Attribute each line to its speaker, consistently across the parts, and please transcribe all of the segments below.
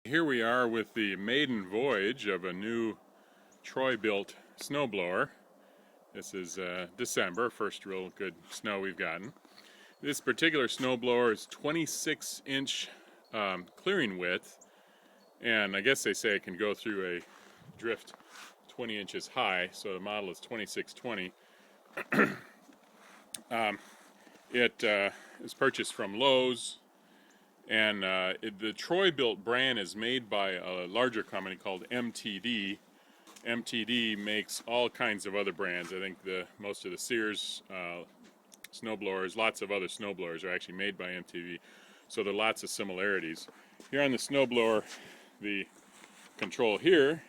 Speaker 1: Here we are with the maiden voyage of a new Troy-Bilt snowblower. This is December, first real good snow we've gotten. This particular snowblower is 26-inch clearing width, and I guess they say it can go through a drift 20 inches high, so the model is 2620. It is purchased from Lowe's. And the Troy-Bilt brand is made by a larger company called MTD. MTD makes all kinds of other brands. I think most of the Sears snowblowers, lots of other snowblowers are actually made by MTD. So there are lots of similarities. Here on the snowblower, the control here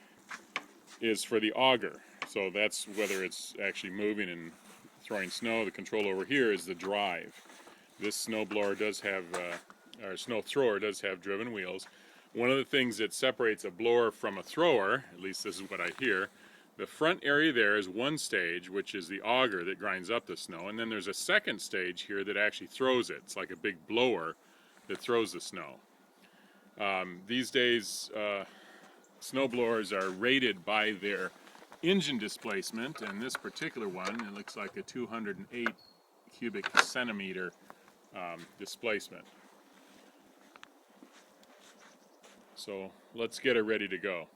Speaker 1: is for the auger. So that's whether it's actually moving and throwing snow. The control over here is the drive. This snowblower does have our snow thrower does have driven wheels. One of the things that separates a blower from a thrower, at least this is what I hear, the front area there is one stage, which is the auger that grinds up the snow, and then there's a second stage here that actually throws it. It's like a big blower that throws the snow. These days, snow blowers are rated by their engine displacement, and this particular one, it looks like a 208 cubic centimeter displacement. So let's get it ready to go.